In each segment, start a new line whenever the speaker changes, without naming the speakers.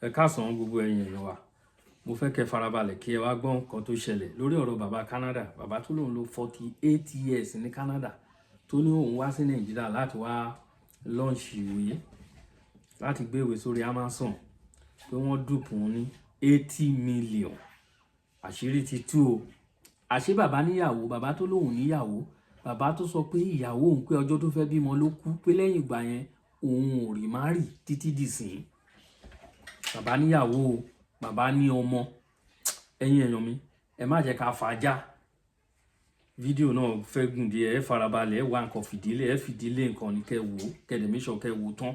Ẹ káàsán gbogbo ẹ̀yin èèyàn wa. Mo fẹ́ kẹ́ farabalẹ̀ kí ẹ wá gbọ́ nǹkan tó ṣẹlẹ̀ lórí ọ̀rọ̀ bàbá Canada. Bàbá tó lóun lò 48 years ní Canada tó ní òun wá sí Nàìjíríà láti wá launch ìwé láti gbé ìwé sórí Amazon pé wọ́n dùpù wọn ní 80 million. Àṣírí ti tú o. Àṣé bàbá níyàwó, bàbá tó lóun níyàwó, bàbá tó sọ pé ìyàwó òun pé ọjọ́ tó fẹ́ bímọ ló kú, pé lẹ́yìn ìgbà yẹn òun ò rí márì títí dìsín. Bàbá níyàwó, bàbá ní ọmọ. Ẹ̀yin èèyàn mi, ẹ má jẹ́ ká fàájà. Fídíò náà fẹ́ gùn díẹ̀, ẹ farabalẹ̀, ẹ wá nǹkan fìdílé, ẹ fìdílé nǹkan ní kẹ́ wò, kẹ́ dẹ̀ make sure kẹ́ wò tán,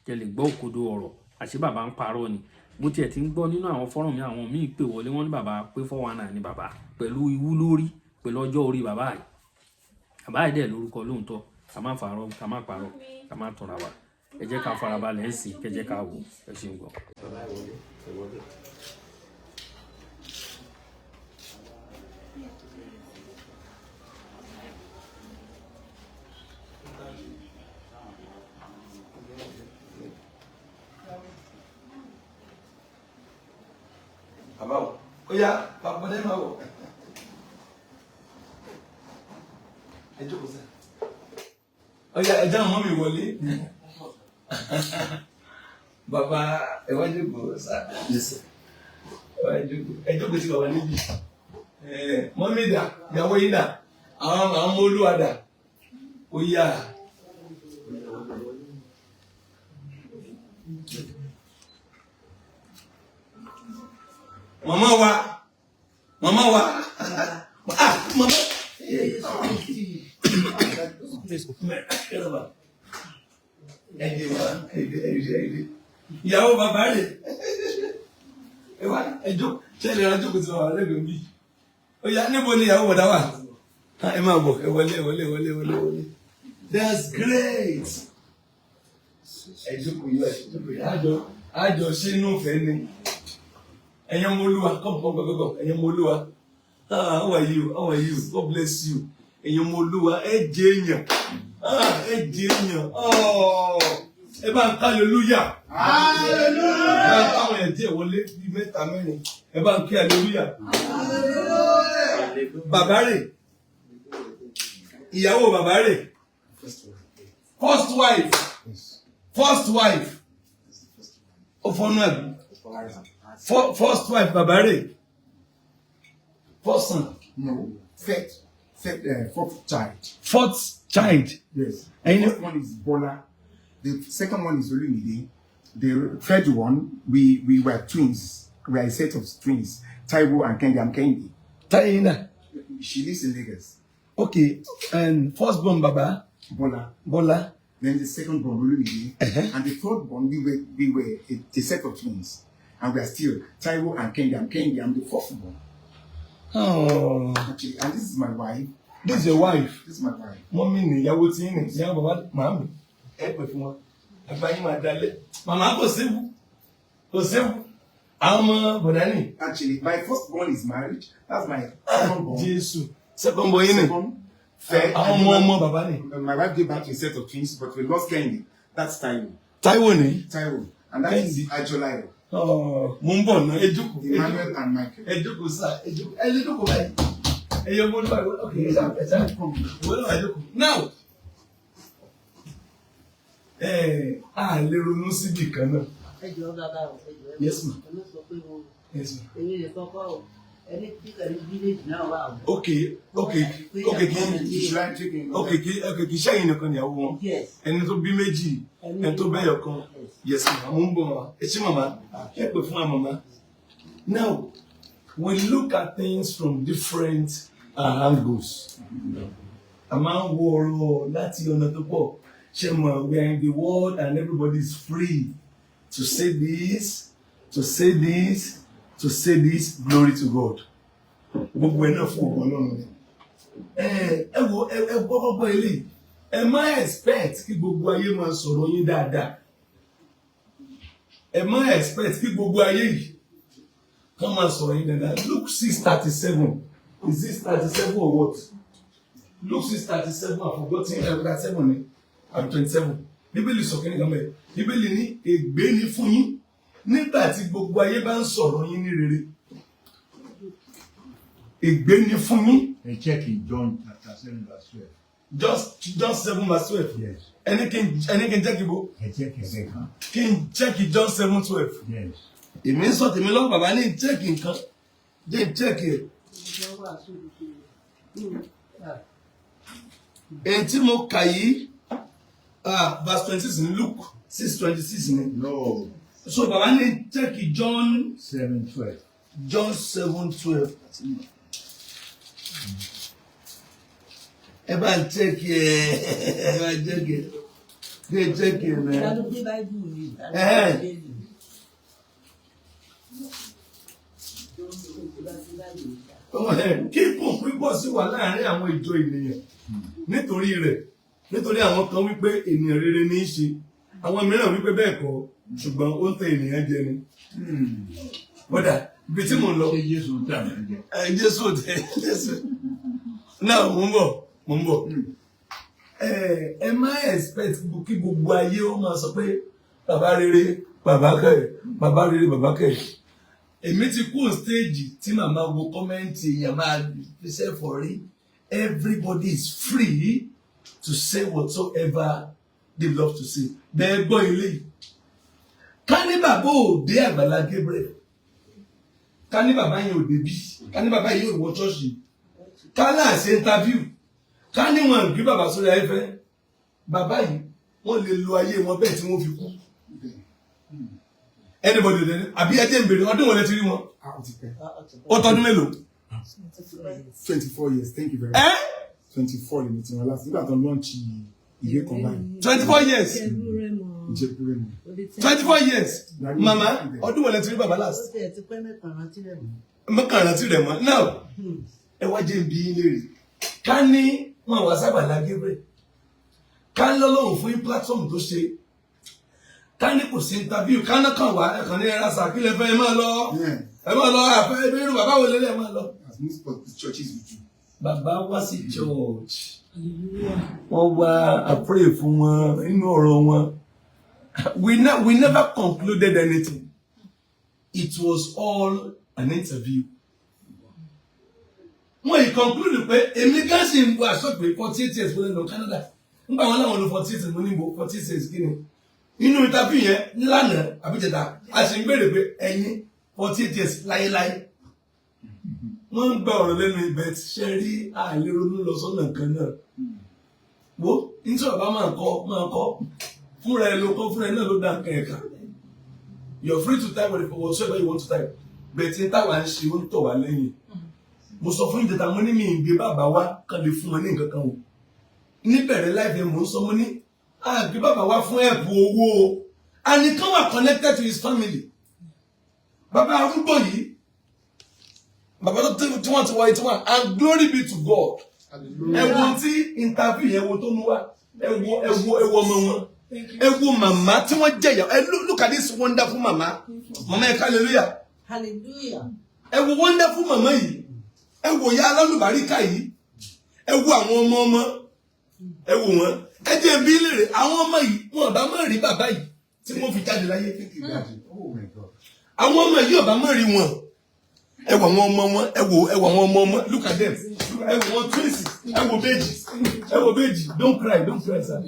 kẹ́ lè gbọ́ òkodo ọ̀rọ̀. Àṣé bàbá ń parọ́ ni. Bó tiẹ̀ ti ń gbọ́ nínú àwọn fọ́rọ̀mù mi, àwọn míì pè wọlé wọ́n ní bàbá pé 419 ni bàbá pẹ̀lú ìwú lórí, pẹ̀lú ọjọ́ orí bàbá yìí. Bàbá yìí dẹ̀ lórúkọ lóòótọ́, ká má parọ́, ká má tọ̀ra wa. Ẹ jẹ́ ká farabalẹ̀ ń sìn, kẹ́ jẹ́ ká wò. Ẹ ṣeun gan.
Àbáwọ̀, ó yá, papọ̀ dẹ́ máa wọ̀. Ẹ jókòó sẹ́. Ó yá, ẹ dáhùn mọ́ mi wọlé. Bàbá ẹ wá jókòó sá. Ẹ jókòó sí bàbá níbí. Mọ́mí dà, ìyàwó yín dà, àwọn ọmọ olúwa dà. Ó yá. Mama wa. Mama. Ìyàwó bàbá rẹ̀. Ẹ wá ẹjọ́ ṣẹlẹ̀ rájọ́ kò tí wà lẹ́gbẹ̀ẹ́ mi. Ó yá níbo ni ìyàwó bọ̀dá wà? Ẹ máa bọ̀, ẹ wọlé. That's great. Ẹjọ́ kò yọ ẹjọ́ àjọ sínú ìfẹ́ ni. Ẹ̀yin ọmọ Olúwa, come. Ẹ̀yin ọmọ Olúwa. How are you? God bless you. Ẹ̀yin ọmọ Olúwa, ẹ jẹ́ èèyàn. Ẹ bá ń ká hallelujah. Hallelujah. Ẹ bá ń káwọn ẹ̀ díẹ̀ wọlé bí mẹ́ta mẹ́rin. Ẹ bá ń kí hallelujah. Hallelujah. Bàbá rẹ̀. Ìyàwó bàbá rẹ̀. First wife. Ó fọ́nú ẹ̀bùn. First wife, Babare. First son.
No. Fourth child.
Fourth child.
Yes. The first one is Bola. The second one is Olumide. The third one, we were twins. We are a set of twins. Taiwo and Kendi. I'm Kendi.
Taina.
She lives in Lagos.
Okay. And firstborn Baba.
Bola. Then the second born Olumide. And the third one, we were a set of twins. And we are still Taiwo and Kendi. I'm the fourth born.
Oh.
Actually, and this is my wife.
This is your wife?
This is my wife.
Mommy ni ìyàwó tí ní ìyàwó bàbá màámi. Ẹ pè fún wọn. Àgbà yín máa dalẹ̀. Màmá kò séwu. Àwọn ọmọ bọ̀dá ni.
Actually, my first born is married. That's my second born.
Jésù. Second born yín ni.
Third.
Ọmọ bàbá ni.
My wife gave back to a set of twins, but we lost Kendi. That's Taiwo.
Taiwo ni.
Taiwo. And that is Ajolayo.
Mo ń bọ̀ náà, ẹ jókòó.
Emmanuel and Michael.
Ẹ jókòó sá, ẹ jókòó báyìí. Ẹ yẹ mọ́ nípa ìwé, okay, ẹ ṣáà jókòó. Now, a lè ronú síbì kan náà.
Ẹ jọ̀ọ́ bàbá o, ẹ jọ̀ọ́.
Yes ma.
Ẹ ló sọ pé o.
Yes ma.
Èmi lè kọ́kọ́ o. Ẹni tí kàrí village náà wà o.
Okay, kì í ṣẹ́yìn nìkan ìyàwó wọn. Ẹni tó bí méjì, ẹni tó bẹ́yọ̀ kan. Yes ma, mo ń bọ̀ ma. Ẹ ṣé màmá, ẹ pè fún wa màmá. Now, we look at things from different angles. A máa ń wo ọ̀rọ̀ láti ọ̀nà tó pọ̀. Ṣé mo, we are in the world and everybody is free to say this, glory to God. Gbogbo ẹ̀ náà fún ọgbọ́n náà ni. Ẹ wo ẹ gbọ́gbọ́ eléyìí. Ẹ má expect kí gbogbo ayé máa sọ̀rọ̀ yín dáadáa. Ẹ má expect kí gbogbo ayé yìí kán máa sọ̀rọ̀ yín dáadáa. Luke 6:37. Is this 37 or what? Luke 6:37, I forgot 37 ni. I'm 27. Bíbélì sọ kí ni kan bẹ́ẹ̀. Bíbélì ní ègbé ni fún yín nígbà tí gbogbo ayé bá ń sọ̀rọ̀ yín ní rere ègbé ni fún yín.
Check in John chapter 7 verse 12.
John 7 verse 12.
Yes.
Any can check ibo.
Check it.
Can check it John 7:12.
Yes.
It means something. Me love baba ni check nǹkan. Dey check it. Enti mo kà yìí verse 26 in Luke 6:26 ni.
No.
So baba ni check it John
7:12.
John 7:12. Ẹ bá check it. Dey check it man. Kíkùn pípọ̀ sí wà láàrin àwọn ìjọ ènìyàn nítorí àwọn kan wípé ènìyàn rere ní í ṣe, àwọn mìíràn wípé bẹ́ẹ̀ kọ́ ṣùgbọ́n ó ń tẹ ènìyàn jẹ ni. Bọ́dà bí tí mò ń lọ Jésù náà mò ń bọ̀ ẹ má expect kí gbogbo ayé ó máa sọ pé bàbá rere bàbá kẹ̀. Èmi ti kú stage tí màmá wo kọ́mẹ́ǹtì èèyàn máa fi sẹ́fọ̀ rí. Everybody is free to say whatsoever they love to say. Bẹ́ẹ̀ gbọ́ ilé yìí. Ká ní bàbá òde Àgbàlá Gabriel. Ká ní bàbá yẹn òde bí. Ká ní bàbá yẹn òwò ṣọ́ọ̀ṣì. Ká náà ṣe interview. Ká ní wọn gbé bàbá sórí ayẹfẹ́. Bàbá yìí wọ́n lè lo ayé wọn bẹ́ẹ̀ tí wọ́n fi kú. Anybody then? Àbí ẹ jẹ́ ń bèrè ọdún wọlé ti rí wọn. Ó tọdún mélòó?
24 years, thank you very much. 24 years, it's my last. Nígbà tó launch ìwé kan báyìí.
24 years. 24 years. Mama, ọdún wọlé ti rí bàbá last. Mọ́kàn rántí rẹ̀ mọ́. Now, ẹ wá jẹ́ bí ilé rẹ̀. Ká ní wọn wá s'Àgbàlá Gabriel. Ká lọ́lọ́run fún platform tó ṣe. Ká ní kò sí interview, ká náà kàn wá ẹ̀kan ní ẹ̀rá sàkílẹ̀ fẹ́ ẹ máa lọ. Ẹ máa lọ àfẹ́ ẹbí irú bàbá wo lélẹ̀ ẹ máa lọ. Bàbá wá sí church. Wọ́n wá I pray fún wọn nínú ọ̀rọ̀ wọn. We never concluded anything. It was all an interview. Wọ́n yìí conclude pé èmi kan sì ń bọ̀ àṣọ pé 48 years fún ẹnu Canada. Nígbà wọn láwọn lo 48 years mo ní bo 48 years kí ni. Inú interview yẹn lánàá àbíjẹta a sì ń béèrè pé ẹ̀yin 48 years láyéláyé. Wọ́n ń gba ọ̀rọ̀ lẹ́nu ibẹ̀ tí ṣe rí àìlérònú lọ sọ́nà kan náà. Wo nítorí ọba máa kọ́ fúnra ẹ ló kọ́ fúnra ẹ náà ló dá nǹkan ẹ̀ka. You're free to type whatever you want to type. Bẹ̀tí táwa ń ṣe ó ń tọ̀ wá lẹ́yìn. Mo sọ fún ìjẹta mo ní mi ìgbé bàbá wa kan lè fún wọn ní nǹkan kan o. Níbẹ̀rẹ̀ láìpẹ́ mo ń sọ mo ní àgbé bàbá wa fún ẹ̀bù owó o. And he come connected to his family. Bàbá arúgbó yìí. Bàbá tó tí wọ́n ti wá ètò wọn. And glory be to God. Ẹ wo tí interview yẹn wo tó mú wá. Ẹ wo ọmọ wọn. Ẹ wo màmá tí wọ́n jẹ̀yà. Look at this wonderful mama. Mama ẹ hallelujah.
Hallelujah.
Ẹ wo wonderful mama yìí. Ẹ wo ya alálùbáríkà yìí. Ẹ wo àwọn ọmọ. Ẹ wo wọn. Ẹ jẹ́ bí lèrè àwọn ọmọ yìí wọn bá má rí bàbá yìí tí wọ́n fi jáde láyé. Àwọn ọmọ yìí ọba má rí wọn. Ẹ wo àwọn ọmọ wọn. Ẹ wo àwọn ọmọ wọn. Look at them. Ẹ wo wọn twins. Ẹ wo babies. Ẹ wo baby. Don't cry sir.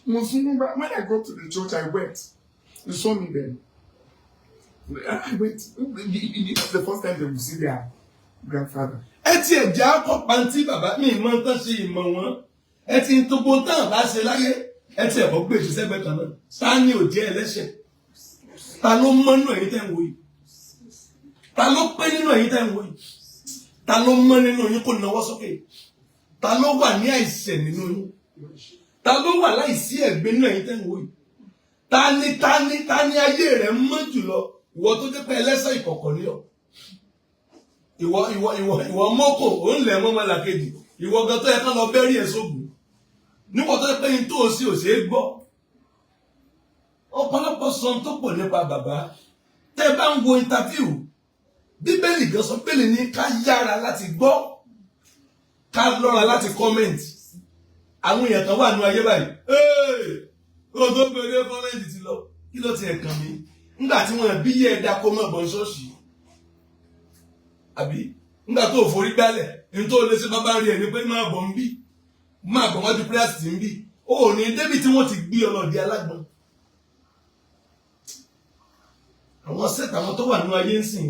When I got to the church, I went. You saw me then. I went. It's the first time they will see their grandfather.
Ẹ ti ẹ̀jẹ̀ akọ pàǹtí bàbá mi ìmọ̀ tán ṣe ìmọ̀ wọn. Ẹ ti ń tógbó tán bá ṣe láyé. Ẹ ti ẹ̀bọ̀ gbé ìṣẹ́gbẹ́ kan náà. Ta ni ò jẹ́ ẹlẹ́ṣẹ̀? Ta ló mọ́ nínú ẹ̀yin tẹ́ ń wò yìí? Ta ló pé nínú ẹ̀yin tẹ́ ń wò yìí? Ta ló mọ́ nínú yín kó nawọ́ sókè? Ta ló wà ní àìṣẹ̀ nínú yín? Ta ló wà láìsí ẹ̀gbin nínú ẹ̀yin tẹ́ ń wò yìí? Ta ni ayé rẹ̀ mọ́ jùlọ? Ìwọ tó jẹ́ pé ẹlẹ́ṣẹ̀ ìkọ̀kọ̀ ni ọ́. Ìwọ mọ́kò ò ń lẹ̀ mọ́ ọmọlàkejì. Ìwọ gan tó yẹ kán lọ bẹ́rí ẹ̀ sóògùn. Níwọ tó yẹ pé yín tó o sí ò ṣe é gbọ́. Ọ̀pọ̀lọpọ̀ sọ tó pọ̀ nípa bàbá. Tẹ́ bá ń wo interview. Bíbélì gan sọ pé ní ká yára láti gbọ́. ká lọ́ra láti comment. Àwọn èèyàn kan wà ní ayé báyìí. Ó tó gbé dé comment ti lọ. Kí ló ti ẹ̀ kàn mí? Nígbà tí wọ́n bí yẹ ẹ̀dá kó mọ̀ bọ̀ ṣọ́ọ̀ṣì. Àbí? Nígbà tó forí gbálẹ̀, ní tó lè ṣe bàbá rí ẹ̀ ní pé máa bọ̀ ń bí. Máa bọ̀ wọ́n ti prayer sí ń bí. Ó ní débi tí wọ́n ti gbé ọlọ́dẹ alágbọ̀n. Àwọn set àwọn tó wà nínú ayé ń sìn.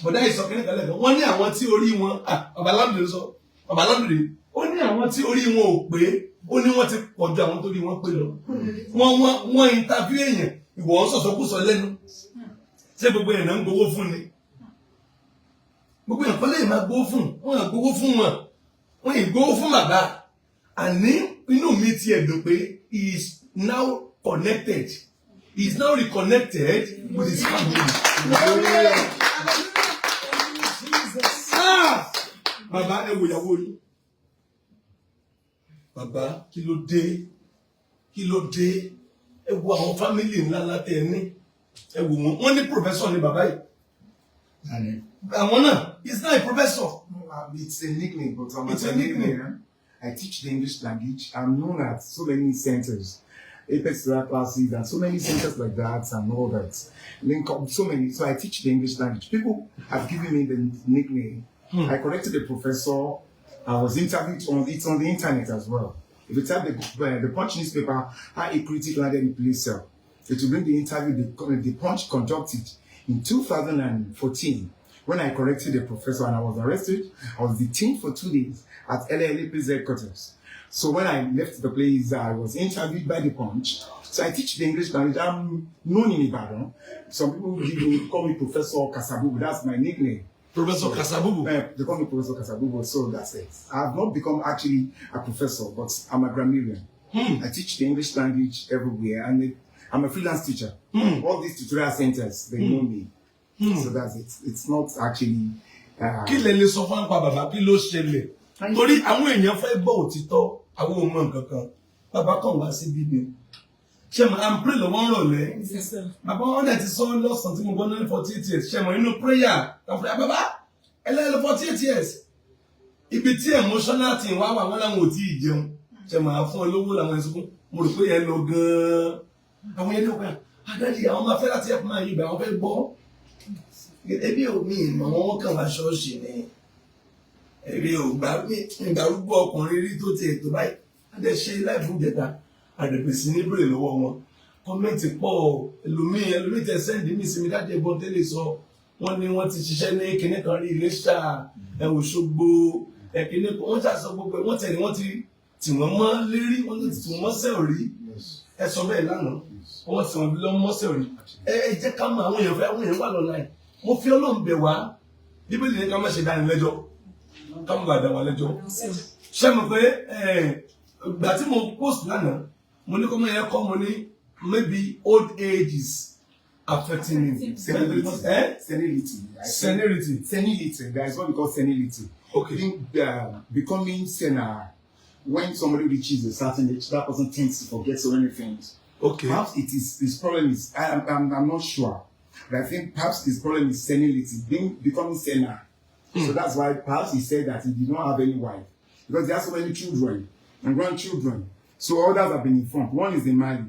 Bọ̀dá ìsọ̀kẹ́ni kalẹ̀ kan. Wọ́n ní àwọn tí orí wọn, bàbá Lámìdé sọ, bàbá Lámìdé. Ó ní àwọn tí orí wọn ò pé, ó ní wọ́n ti pọ̀ ju àwọn tó rí wọn pé lọ. Wọ́n interview èèyàn, ìwọ ń sọ̀sọ́kúsọ lẹ́nu. Ṣé gbogbo èèyàn náà ń gbowó fún ni? Gbogbo èèyàn kọ́lé máa gbowó fún, wọ́n á gbowó fún wọn. Wọ́n ì gbowó fún bàbá. Àní inú mi ti ẹ̀dùn pé he is now connected. He is now reconnected with his family. Bàbá ẹ wò ìyàwó yín. Bàbá kí ló dé? Kí ló dé? Ẹ wo àwọn fámìlì ńlá látẹ̀ ẹ ní. Ẹ wò wọ́n. Wọ́n ní professor ní bàbá yìí. Àwọn náà, he's not a professor.
It's a nickname, but
It's a nickname.
I teach the English language. I'm known at so many centers, Apex classes, and so many centers like that, and all that. Link up so many. So I teach the English language. People have given me the nickname. I corrected the professor. I was interviewed it's on the internet as well. If you type the Punch newspaper, how a critic landed in place cell, it will bring the interview the Punch conducted in 2014 when I corrected the professor and I was arrested. I was detained for 2 days at LA Police headquarters. So when I left the place, I was interviewed by the Punch. So I teach the English language. I'm known in Ibadan. Some people call me Professor Kasabubu. That's my nickname.
Professor Kasabubu.
They call me Professor Kasabubu, so that's it. I have not become actually a professor, but I'm a grammarian. I teach the English language everywhere, and I'm a freelance teacher. All these tutorial centers, they know me. So that's it. It's not actually...
Kí lẹ lè sọ fún àpá bàbá kí ló ṣẹlẹ̀? Torí àwọn èèyàn fẹ́ gbọ́ òtítọ́ àwọn ọmọ nǹkan kan. Bàbá kan wá sí bíbí. Ṣé mo am pray lọ́wọ́ rọ̀lẹ́? Bàbá wọn dẹ̀ ti sọ lọ́sàn-án tí mo gbọ́ ní 48 years. Ṣé mo inú prayer? Bàbá ẹlẹ́yìn 48 years. Ibi tí emotional thing wá wà wọ́n láwọn ò tí ì jẹun. Ṣé mo á fún ọ lówó làwọn ẹ̀sùn? Mo rò pé yẹn lọ gan-an. Àwọn yẹn ló kàn. Adájí àwọn máa fẹ́ láti ẹ̀kọ́ máa yí ibà àwọn fẹ́ gbọ́. Ebi ò mí ìmọ̀ wọn kàn wá ṣọ́ọ̀ṣì ni. Ebi ò gbà mí ìgbàrúgbó ọkùnrin rí tó ti ètò báyìí. Adé ṣe láìpẹ́ ìjẹta. Àdẹ̀pẹ̀sì ní bèrè lọ́wọ́ wọn. Kọ́mẹ́ǹtì pọ̀ ẹlòmíì tẹ sẹ́ǹdì mí sí mi dájú ẹ̀gbọ́n tẹ́lẹ̀ sọ. Wọ́n ní wọ́n ti ṣiṣẹ́ ní kinní kan rí Iléṣà, Òṣogbo, kinní kan. Wọ́n ṣàṣọ gbogbo ẹ̀ wọ́n tẹ̀lé wọ́n ti tì wọ́n mọ́ lérí, wọ́n ti tì wọ́n mọ́sẹ̀ rí. Ẹ sọ bẹ́ẹ̀ lánàá. Wọ́n ti wọ́n bí lọ́ mọ́sẹ̀ rí. Ẹ jẹ́ ká mọ àwọn èèyàn wà lọ́la yìí. Mo fi Ọlọ́run bẹ̀ wá. Bíbélì ní ká má ṣe dá ní lẹ́jọ́. Ká má bàa dá wọn lẹ́jọ́. Ṣé mo pé ìgbà tí mo post lánàá, mo ní kọ́ mọ́ yẹn kọ́ mo ní maybe old age is affecting him.
Senility. There is what we call senility.
Okay.
I think becoming senile, when somebody reaches a certain age, that person tends to forget so many things.
Okay.
Perhaps his problem is, I'm not sure, but I think perhaps his problem is senility, becoming senile. So that's why perhaps he said that he did not have any wife, because he has so many children and grandchildren. So others have been informed. One is in Mali.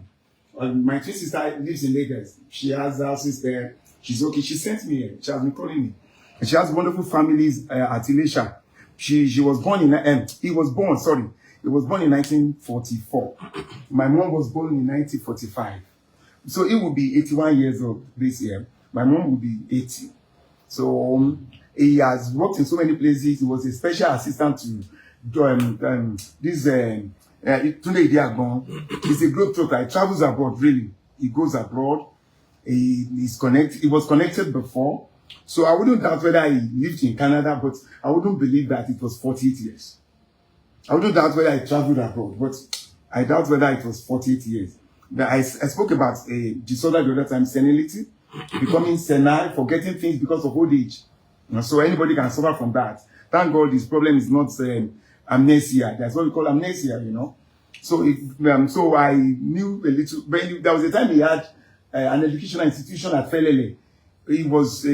My twin sister lives in Lagos. She has houses there. She's okay. She sent me here. She has been calling me. And she has wonderful families at Elisha. She was born in, he was born in 1944. My mom was born in 1945. So he will be 81 years old this year. My mom will be 80. So he has worked in so many places. He was a special assistant to this Tunde Idiagbon. He's a globetrotter. He travels abroad, really. He goes abroad. He's connected. He was connected before. So I wouldn't doubt whether he lived in Canada, but I wouldn't believe that it was 48 years. I wouldn't doubt whether he traveled abroad, but I doubt whether it was 48 years. I spoke about a disorder the other time, senility, becoming senile, forgetting things because of old age. So anybody can suffer from that. Thank God his problem is not amnesia. That's what we call amnesia, you know. So so I knew a little. But there was a time he had an educational institution at Felele. He was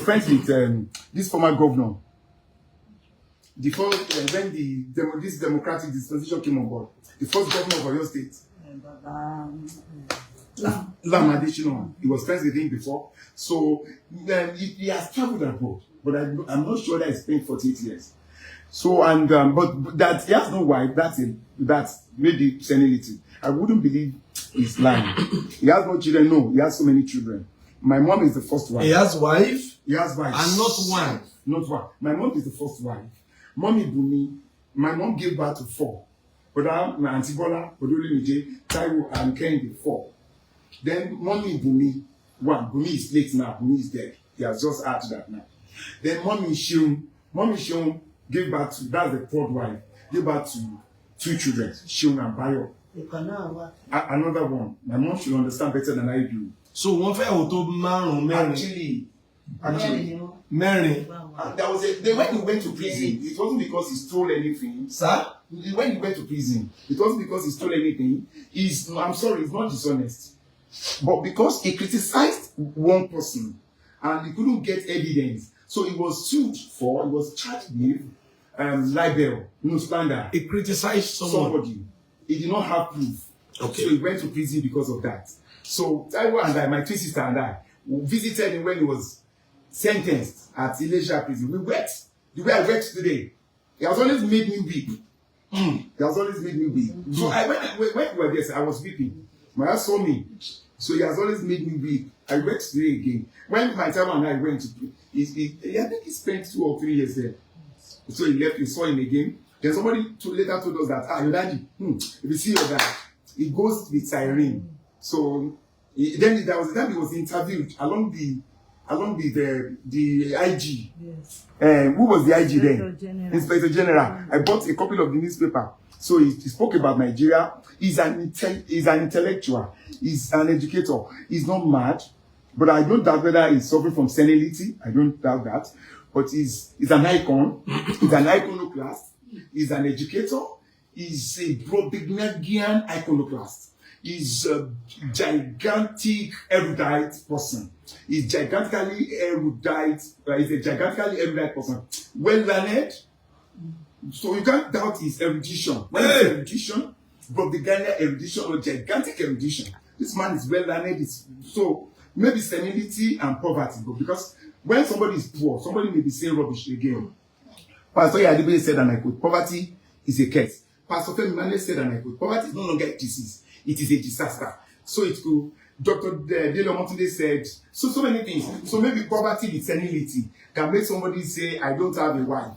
friends with this former governor. the first when this democratic dispensation came on board, the first governor of Oyo State, Lam Adesina, he was friends with him before. So he has traveled abroad, but I'm not sure that he spent 48 years. So but that he has no wife. That's maybe senility. I wouldn't believe he's lying. He has no children. No, he has so many children. My mom is the first wife.
He has wife.
He has wife.
And not one.
Not one. My mom is the first wife. Mommy Bumi. My mom gave birth to 4. But my auntie Bola, Odolumide, Taiwo, and Kehinde 4. Then mommy Bumi, 1. Bumi is late now. Bumi is dead. He has just added that now. Then mommy Shion gave birth to, that's the 3rd wife, gave birth to 2 children, Shion and Bayo. Another one. My mom should understand better than I do.
So one fẹ́ auto márùn-ún
Actually,
mẹ́rin.
and there was when he went to prison, it wasn't because he stole anything.
Sir?
When he went to prison, it wasn't because he stole anything. I'm sorry, he's not dishonest. But because he criticized one person and he couldn't get evidence, so he was charged with libel, no slander.
He criticized
somebody. He did not have proof.
Okay.
So he went to prison because of that. So Taiwo and I, my twin sister and I, visited him when he was sentenced at Ilesha prison. We wept. The way I wept today. He has always made me weep. He has always made me weep. So when we were there, I was weeping. My husband saw me. So he has always made me weep. I wept today again. When my Taiwo and I went to I think he spent 2 or 3 years there. So he left, we saw him again. Then somebody later told us that, your daddy, if you see your dad, he goes with siren. So then there was a time he was interviewed along with the IG. Yes. Who was the IG then? Inspector General. I bought a copy of the newspaper. So he spoke about Nigeria. He's an intellectual. He's an educator. He's not mad. But I don't doubt whether he's suffering from senility. I don't doubt that. But he's an icon. He's an iconoclast. He's an educator. He's a Brobdingnagian iconoclast. He's a gigantic erudite person. He's gigantically erudite. He's a gigantically erudite person. Well learned. So you can't doubt his erudition. When it's erudition, Brobdingnagian erudition or gigantic erudition. This man is well learned. So maybe senility and poverty. But because when somebody is poor, somebody may be saying rubbish again. Pastor Yadibele said, and I quote, poverty is a curse. Pastor Femi Mane said, and I quote, poverty is no longer a disease. It is a disaster. So it could, Dr. Delo Motunde said, so many things. So maybe poverty with senility can make somebody say, I don't have a wife.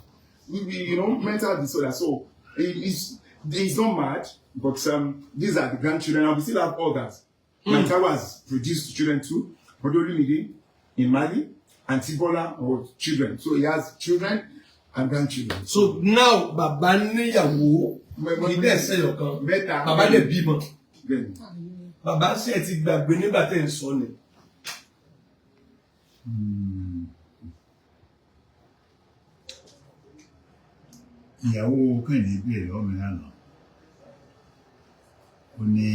Mental disorder. So he's not mad, but these are the grandchildren, and we still have others. My Tawa has produced children too. Odolumide in Mali, and Tibola or children. So he has children and grandchildren.
So now, Baba níyàwó, he dẹ̀ sẹ́yọ̀ kan, Baba dẹ̀ bímọ. Baba ṣe ẹ ti gbàgbé nígbà tẹ́ ń sọ ni.
Ìyàwó Kẹ́hìndé béèrè lọ́wọ́ mi lánàá. Ó ní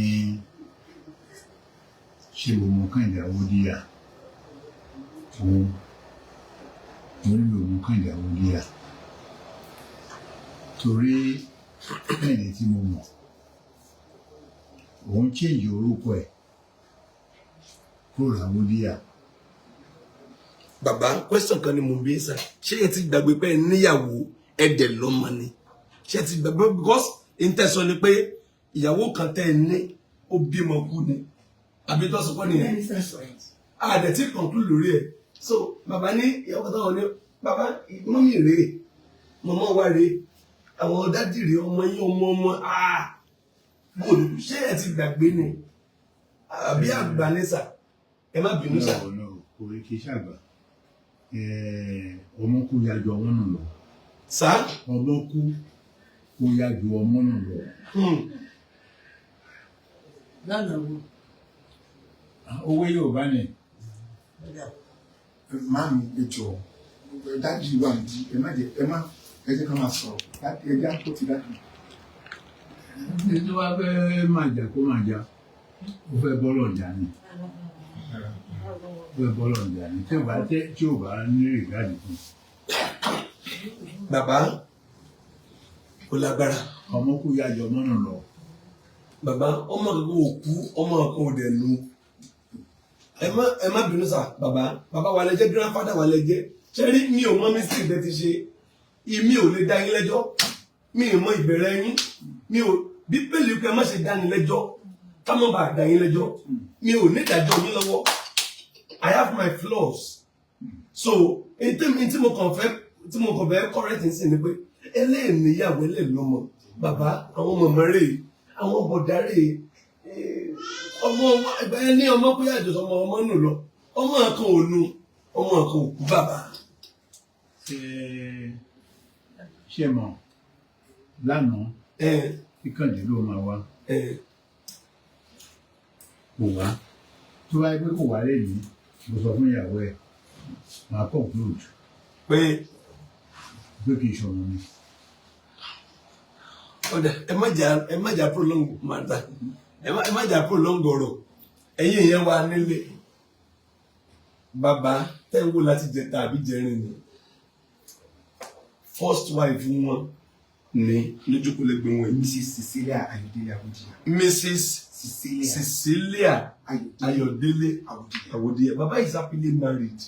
ṣé mo mọ Kẹ́hìndé Awódíyà? Mo nílò mọ Kẹ́hìndé Awódíyà. Torí Kẹ́hìndé tí mo mọ̀, òun change orúkọ ẹ̀ kúrò Awódíyà.
Bàbá, question kan ni mo bí sá. Ṣé ẹ ti gbàgbé pé níyàwó ẹ̀dẹ̀ lọ́mọ ni? Ṣé ẹ ti gbàgbé because intention ni pé ìyàwó kan tẹ́ ẹ ní ó bímọ kú ni. Àbí tó sọ pé nìyẹn. Dẹ̀ ti conclude lórí ẹ̀. So bàbá ní ìyàwó kan táwọn ní bàbá mọ́mí rèé, mọ́mọ́ wa rèé, àwọn dádì rèé, ọmọ yín ọmọ bòlù. Ṣé ẹ ti gbàgbé ni? Àbí àgbà ní sà? Ẹ má bínú sà.
Kò rí kí ṣàgbà. Ọmọ kú ya ju ọmọ náà lọ.
Sá?
Ọmọ kú kó ya ju ọmọ náà lọ.
Lọ́nà wo?
Owó Yorùbá ni.
Mami, ẹjọ́, dájú wà ní ẹ jẹ́ ká máa sọ̀rọ̀. Ẹ jẹ́ àpò ti dájú.
Ní tó bá fẹ́ máa jà kó máa jà, ó fẹ́ bọ́lọ̀ jà ni. Ó fẹ́ bọ́lọ̀ jà ni. Tí ò bá ní rìgáàdì fún.
Bàbá, Kò lágbára.
Ọmọ kú yájọ mọ́nà lọ.
Bàbá ọmọ kankan ò kú, ọmọ kan ò dẹ̀ nu. Ẹ má bínú sà, bàbá wa lẹ jẹ́, grandfather wa lẹ jẹ́. Ṣé rí mi ò mọ mistake bẹ́ẹ̀ ti ṣe, mi ò lè dá yín lẹ́jọ́, mi ò mọ ìbẹ̀rẹ̀ yín, mi ò Bíbélì pé ẹ má ṣe dá yín lẹ́jọ́, ká má bàa dá yín lẹ́jọ́, mi ò ní ìdájọ́ yín lọ́wọ́. I have my flaws. So, tí mo kàn fẹ́ correct ní sí ni pé ẹlẹ́ẹ̀níyàwó ẹlẹ́ẹ̀lọ́mọ, bàbá àwọn ọmọ mẹ́rẹ̀, àwọn bọ̀dárẹ̀, ọmọ ẹgbẹ́ ní ọmọ bóyá ìjọsọ ọmọ nù lọ, ọmọ kan ò nu, ọmọ kan ò kú bàbá.
Ṣé mọ̀ lánàá kíkànlé ló máa wá. Kò wá. Tó wáyé pé kò wá lẹ́yìn, mo sọ fún ìyàwó ẹ̀, máa conclude
pé
kì í ṣọmọ mi.
Ọ̀dà ẹ má jà prolong matter, ẹ má jà prolong ọ̀rọ̀, ẹ̀yin èèyàn wa nílé. Bàbá tẹ́wọ́ láti jẹta àbí jẹrin ni first wife wọn ní lójúkúlẹ̀gbẹ̀ wọn
Mrs. Cecilia Ayodele Awodiya.
Mrs. Cecilia Ayodele Awodiya. Bàbá is happily married.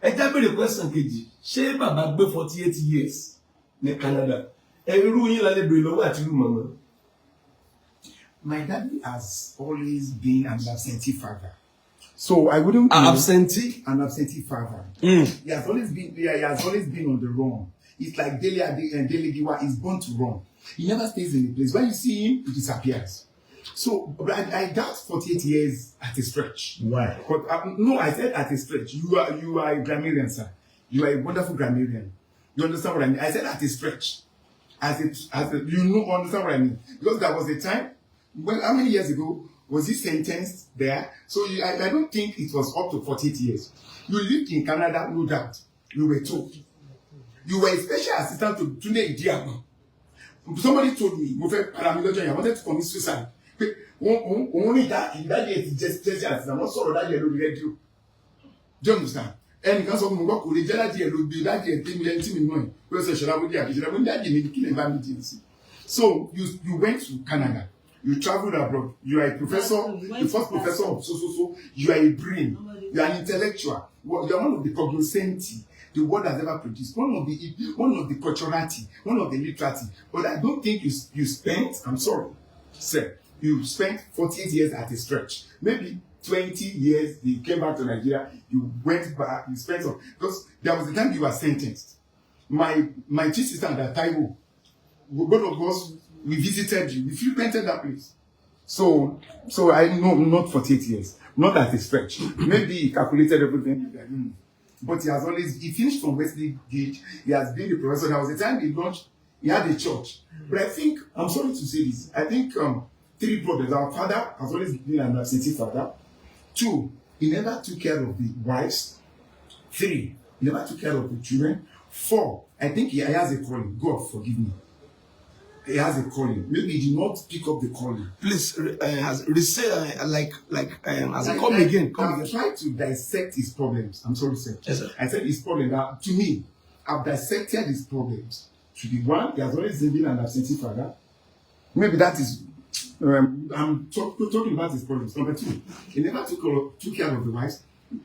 Ẹ já béèrè question kejì, ṣé bàbá gbé 48 years ní Canada? Irú yín lálẹ́ béèrè lọ́wọ́ àti irú màmá.
My daddy has always been an absentee father. So I wouldn't
An absentee
father.
Mm.
He has always been on the run. It's like Dele Giwa is born to run. He never stays in a place. When you see him, he disappears. So I doubt 48 years at a stretch.
Why?
But no, I said at a stretch. You are a grammarian, sir. You are a wonderful grammarian. You understand what I mean? I said at a stretch. You know, understand what I mean? Because there was a time, well, how many years ago was he sentenced there? So I don't think it was up to 48 years. You lived in Canada, no doubt. You were told. You were a special assistant to Tunde Iyawo. Somebody told me, I wanted to commit suicide. Only that is just special assistant. I'm not sorry that you radio. Do you understand? And because of Mugako, the Jelly will be that year, so you went to Canada. You traveled abroad. You are a professor, the first professor of so. You are a brain. You are an intellectual. You are one of the cognoscenti the world has ever produced. One of the culturati, one of the literati. But I don't think you spent. I'm sorry, sir. You spent 48 years at a stretch. Maybe 20 years. You came back to Nigeria. You went back. You spent some because there was a time you were sentenced. My two sisters at Taiwo, both of us, we visited you. We frequented that place. So I know not 48 years, not at a stretch. Maybe he calculated everything. But he finished from Wesley Gate. He has been a professor. There was a time he had a church. But I think, I'm sorry to say this, I think 3 problems. Our father has always been an absentee father. 2, he never took care of the wives. 3, he never took care of the children. 4, I think he has a calling. God forgive me. He has a calling. Maybe he did not pick up the calling.
Please, come again.
I'm trying to dissect his problems. I'm sorry, sir.
Yes, sir.
I said his problem. Now, to me, I've dissected his problems. To be one, he has always been an absentee father. Maybe that is. I'm talking about his problems. Number 2, he never took care of the wives.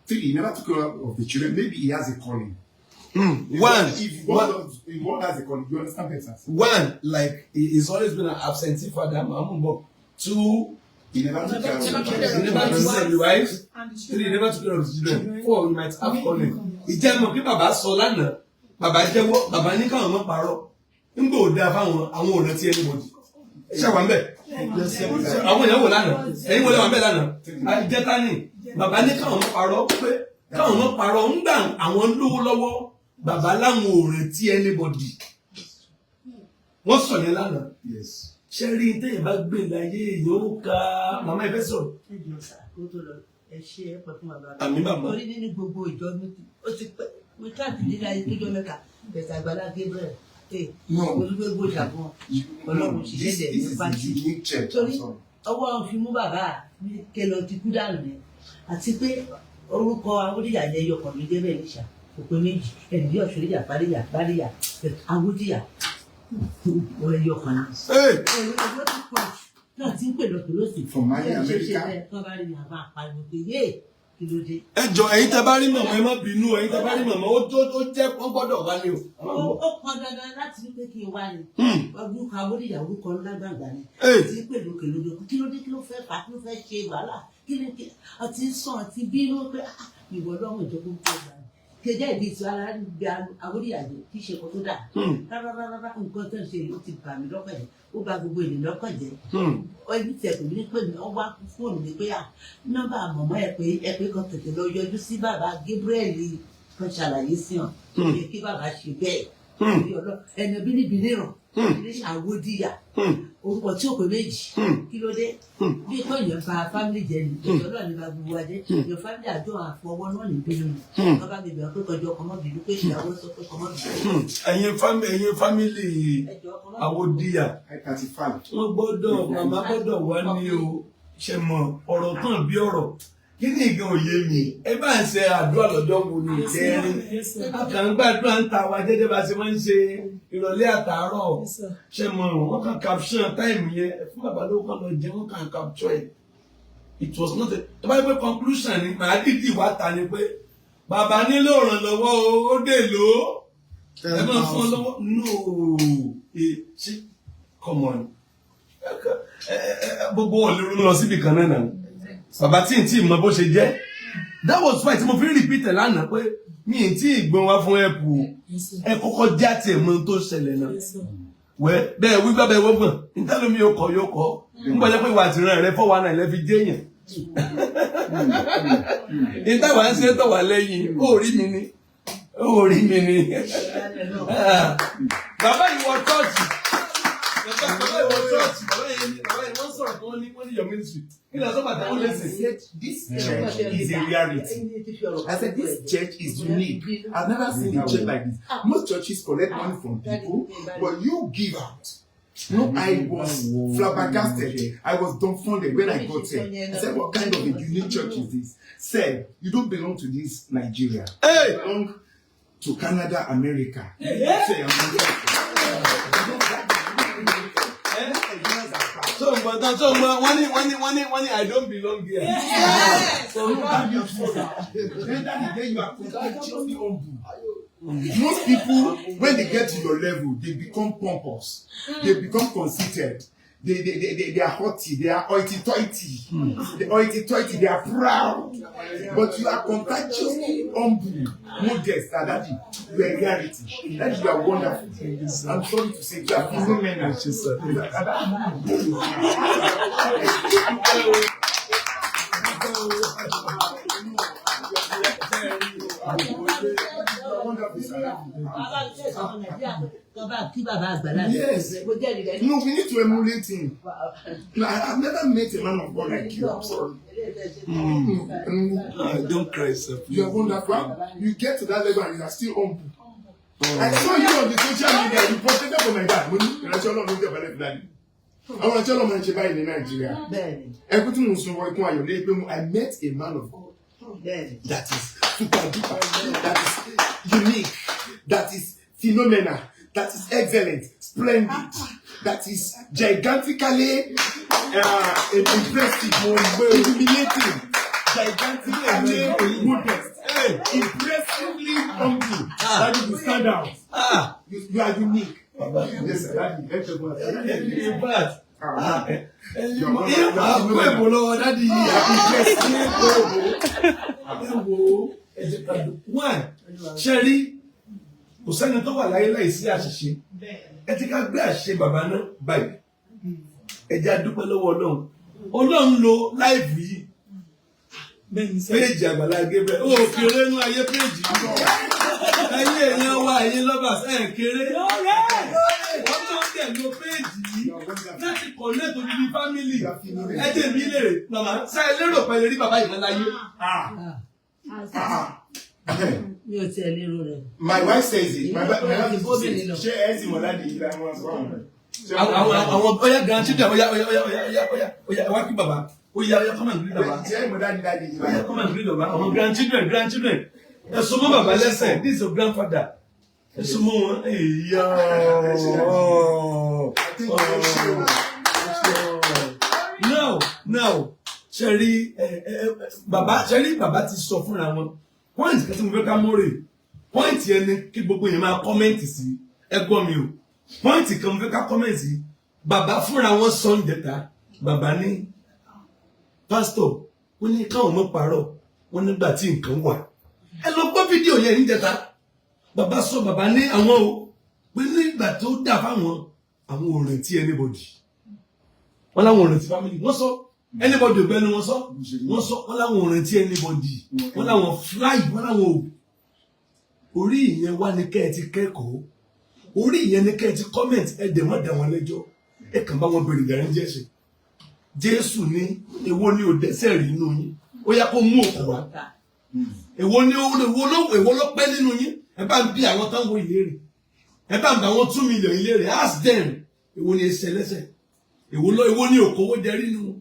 3, he never took care of the children. Maybe he has a calling.
One
has a calling, you understand better.
1, like he's always been an absentee father. 2,
he never took care of
the wives. 3, he never took care of the children. 4, he might have calling. Ìjẹ́mọ̀ bí bàbá sọ lánàá, bàbá jẹ́wọ́, bàbá ní káwọn mọ́ parọ́. Nígbà ò dáa fáwọn àwọn ò rántí anybody. Ṣé wà ń bẹ̀? Àwọn èèyàn wò lánàá, ẹ̀yin wọlé wà ń bẹ̀ lánàá. Àjẹta ni bàbá ní káwọn mọ́ parọ́ pé káwọn mọ́ parọ́ ń gbà àwọn lówó lọ́wọ́. Bàbá láwọn ò rántí anybody. Wọ́n sọ yẹn lánàá.
Yes.
Ṣé rí téèyàn bá gbé láyé yóò ká màmá ẹ fẹ́ sọ̀rọ̀. Àmì bàbá.
Orí nínú gbogbo ìjọ mi ó ti pẹ́ mi káàkiri nílá ayé tó jọ mẹ́ta bẹ̀sẹ̀ àgbàlá Gabriel olùgbégbò ìdàgbọ́n Ọlọ́run ṣiṣẹ́ dẹ̀ ní pàtì. Torí ọwọ́ fi mú bàbá mi kẹlọ ti kú dànù ni àti pé orúkọ Awódìyà jẹ́ yọkàn mi Gabriel níṣà òpin méjì ẹ̀nìyí Ọ̀ṣọ́dìyà Bádìyà Awódìyà Wọ́n yọ kan náà. Ẹ̀rọ ti pọ̀ náà ti ń pè lọ pẹ̀lú òsì.
From Mali, America.
Tó bá rí àbá àpariwo pé yé kí ló dé.
Ẹ jọ ẹ̀yin tẹ́ bá rí màmá ẹ má bínú ẹ̀yin tẹ́ bá rí màmá ó jẹ́ wọ́n gbọ́dọ̀ wá ní o.
Ó pọn dandan láti rí pé kí n wá ni. Ọdún kan abódì ìyàwó kan lágbàgbà ni. Ti ń pè lókè lódò kí ló dé kí ló fẹ́ fà kí ló fẹ́ ṣe wàhálà kí ló dé àti sàn àti bínú pé ìwọ lọ́wọ́ ìjọba ń pọ̀ gbà ní. Kejá ìdí ìtura ara ń gbé abódì ìyàwó kí ṣe kó tó dà. Rárá nǹkan tó ń ṣe ló ti bà mí lọ́kàn jẹ́ ó bà gbogbo ènìyàn lọ́kàn jẹ́. Ẹbí tẹ̀ kò ní pè mí ọwọ́ fóònù mi pé nọ́mbà mọ̀mọ́ ẹ pé kan tètè lọ yọjú sí bàbá Gabriel kan ṣàlàyé sí hàn kí bàbá ṣe bẹ́ẹ̀ ẹni bíníbíní ràn àwòdìyà orúkọ tí ò pé méjì kí ló dé bí kò yẹn fa fámìlì jẹ ní ìjọba ní bá gbogbo adé yọ fámìlì àjọ àfọwọ́ náà ní bínú ni wọn bá bèbè pé kọjọ ọmọbìnrin pé ìyàwó sọ pé ọmọbìnrin.
ẹ̀yin fámìlì àwòdìyà wọ́n gbọ́dọ̀ màmá gbọ́dọ̀ wá ní o ṣe mọ ọ̀rọ̀ kan bí ọ̀rọ̀ kí ni ìgbà òye mi ẹ bá ń ṣe àdúrà lọ́jọ́ wo ni ìjẹrin àkàngbàdúrà ń ta wa jẹ́jẹ́ bá ṣe máa ń ṣe ìrọ̀lẹ́ àtàárọ̀ ṣe mọ wọn kàn caption time yẹn fún bàbá ló kàn lọ jẹ wọn kàn capture ẹ it was not a tó bá yẹ pé conclusion ni màá dìdì wá ta ni pé bàbá nílò ìrànlọ́wọ́ ó dè ló ẹ máa fún ọ lọ́wọ́ no ṣe come on gbogbo ọ̀lẹ́rú lọ síbi kan náà nà. Bàbá tí n tí mọ bó ṣe jẹ́ that was why tí mo fi repeat lánàá pé mi ì tí ì gbọ́n wá fún ẹ̀pù ẹ kọ́kọ́ já tiẹ̀ mọ tó ṣẹlẹ̀ náà wẹ́ bẹ́ẹ̀ wí gbọ́ bẹ́ẹ̀ wọ́gbọ̀n nítẹ́lómi yóò kọ́ nígbà jẹ́ pé ìwà àtìrán rẹ fọ́wọ́ náà ilẹ̀ fi jẹ́yàn ìtawà ń ṣe tọ̀wà lẹ́yìn ó rí mi ni bàbá ìwọ chọ́ọ̀chì bàbá ìwọ chọ́ọ̀chì bàbá yẹn wọ́n sọ̀rọ̀ tó wọ́n ní your ministry.
This church is a reality. I said this church is unique. I've never seen a church like this. Most churches collect money from people, but you give out. No, I was flabbergasted. I was dumbfounded when I got here. I said, what kind of a unique church is this? Said, you don't belong to this Nigeria. Hey! You belong to Canada, America. Say,
So when I don't belong here.
Yes. So you are beautiful. Then you are contagiously humble. Most people, when they get to your level, they become pompous. They become conceited. They are haughty. They are hoity-toity. They are proud. But you are contagiously humble, modest. That you are reality. That you are wonderful. I'm sorry to say, you are phenomenal. Yes. No, we need to emulate him. I've never met a man of God like you. I'm sorry.
Don't cry, sir.
You are wonderful. You get to that level and you are still humble. I saw you on the social media. You protected for my dad. I want to tell you about in Nigeria. Everything was so I met a man of God that is super duper, that is unique, that is phenomenal, that is excellent, splendid, that is gigantically impressive, illuminating, gigantically modest, impressively humble. That you stand out. You are unique. Yes, sir.
Sherry, kò sẹ́ni tó wà láyé láìsí àṣìṣe. Ẹ ti ká gbé àṣìṣe bàbá náà báyìí. Ẹ jẹ́ a dúpẹ́ lọ́wọ́ Ọlọ́run. Ọlọ́run lo láìfù yìí. Péèjì Àgbàlá Gabriel. Ó kéré nú ayé péèjì. Ayé èèyàn wa ayé lovers ẹ̀ kéré. Ọlọ́run dẹ̀ lo péèjì yìí láti connect with the family. Ẹ jẹ́ mi lè màmá ṣe lérò pẹ̀lú rí bàbá yìí láyé.
Mi ò tiẹ̀ lérò rẹ̀.
My wife says it. My wife says it. Ṣé ẹ sì mọ̀ láti ìlà wọn sọ?
Àwọn ọ̀yá grandchildren ọ̀yá wá kí bàbá. Ọ̀yá come and greet bàbá.
Ṣé ẹ mọ̀ dáadáa yìí?
Ọ̀yá come and greet bàbá. Àwọn grandchildren. Ẹ sọ mọ́ bàbá lẹ́sẹ̀. This is your grandfather. Now, Sherry, Baba ti sọ fúnra wọn. Point kan tí mo fẹ́ ká mọ́rè. Point yẹn ni kí gbogbo yẹn máa comment sí. Ẹ gbọ́ mi o. Point kan mo fẹ́ ká comment sí. Baba fúnra wọn sọ ń jẹta. Baba ní pastor, wọ́n ní káwọn mọ́ parọ́. Wọ́n nígbà tí nǹkan wà. Ẹ lọ gbọ́ fídíò yẹn ní jẹta. Baba sọ baba ní àwọn o. Pé nígbà tó dà fáwọn àwọn ò rántí anybody. Wọ́n láwọn ò rántí family. Wọ́n sọ anybody ò bẹ́ni wọ́n sọ. Wọ́n sọ wọ́n láwọn ò rántí anybody. Wọ́n láwọn fly. Wọ́n láwọn ò. Orí ìyẹn wá ní kẹ́ ẹ ti kẹ́kọ̀ọ́. Orí ìyẹn ní kẹ́ ẹ ti comment. Ẹ dẹ̀ mọ́ dà wọ́n lẹ́jọ́. Ẹ kàn bá wọn bèrè ìdarí jẹ́sẹ̀. Jésù ní èwo ni ò dẹ́ṣẹ̀ rí inú yín. Ó yá kó mú òkú wá. Èwo ló pẹ́ nínú yín. Ẹ bá ń bí àwọn tán wo ìlérí. Ẹ bá ń bá wọn 2 million ìlérí. Ask them. Èwo ni ẹsẹ̀ lẹ́sẹ̀. Èwo ni òkòwò jẹ rí nínú.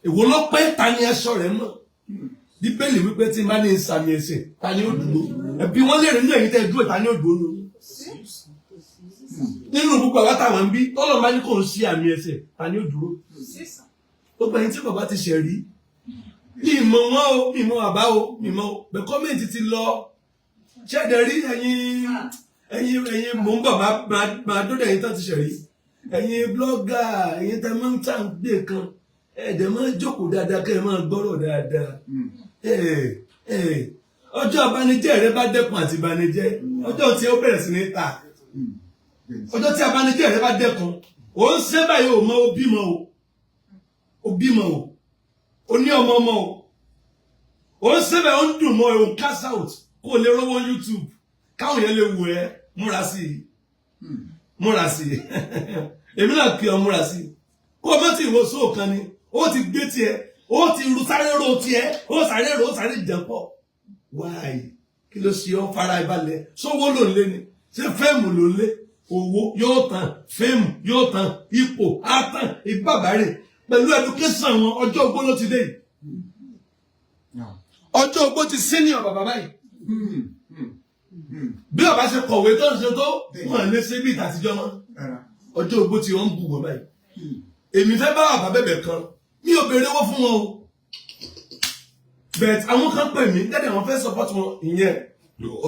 Èwo ló pẹ́ ta ni aṣọ rẹ̀ mọ́. Bíbélì wípé tí n bá ní ìsàmì ẹ̀ṣẹ̀ ta ni ó dúró. Ẹbí wọn lè rí ní ẹ̀yìn tẹ́ dúró ta ni ó dúró nínú. Nínú gbogbo àwọn táwọn ń bí tọ́lọ̀ bá ní kò ń ṣe àmì ẹ̀ṣẹ̀ ta ni ó dúró. Gbogbo ẹ̀yin tí bàbá ti ṣẹ̀ rí. Mi mọ̀ wọ́n o, mi mọ̀ bàbá o, mi mọ̀ o. Bẹ̀ kọ́mẹ̀ntì ti lọ. Ṣẹ́dẹ̀ rí ẹ̀yin mò ń bọ̀ máa dọ́dọ̀ ẹ̀yin tán ti ṣẹ̀ rí. Ẹ̀yin blọ́gà, ẹ̀yin tẹ́ máa ń tà ń gbé kan. Ẹ̀dẹ̀ máa ń jókòó dáadáa kẹ́ ẹ máa gbọ́rọ̀ dáadáa. Ọjọ́ abanijẹ́ rẹ bá dẹ́kun àti ìbanijẹ́. Ọjọ́ tí ó bẹ̀rẹ̀ sí ní ta. Ọjọ́ tí abanijẹ́ rẹ bá dẹ́kun. Ó ń ṣe báyìí ò mọ ó bímọ o. Ó bímọ o. Ó ní ọmọ o. Ó ń ṣe báyìí ó ń dùn mọ́ ẹ̀ ó ń cash out. Kó o lè rówó YouTube. Káwọn yẹn lè wù ẹ́ múra sí i. Múra sí i. Èmi náà kí ọ múra sí i. Kó o mọ́ tí ìwọ sóòkan ni. Ó ti gbé tiẹ̀. Ó ti sáré ro tiẹ̀. Ó sáré jẹ̀pọ̀. Why? Kí ló ṣe ọ́ fara ìbalẹ̀? Sówó ló ń lé ni? Ṣé fẹ́ẹ̀mù ló ń lé? Owó yóò tán, fẹ́ẹ̀mù yóò tán, ipò á tán, ìbàbàrè. Pẹ̀lú education wọn, ọjọ́ ogbó ló ti dé yìí. Ọjọ́ ogbó ti senior bàbá báyìí. Bí ọba ṣe kọ̀wé tó ń ṣe tó, wọ́n lè ṣe bí ìtàtijọ́ mọ́. Ọjọ́ ogbó ti wọ́n ń bù wọ́n báyìí. Èmi fẹ́ bá bàbá bẹ̀bẹ̀ kan, mi ò béèrè owó fún wọn o. But àwọn kan pè mí, dẹ́dẹ̀ wọn fẹ́ support wọn ìyẹn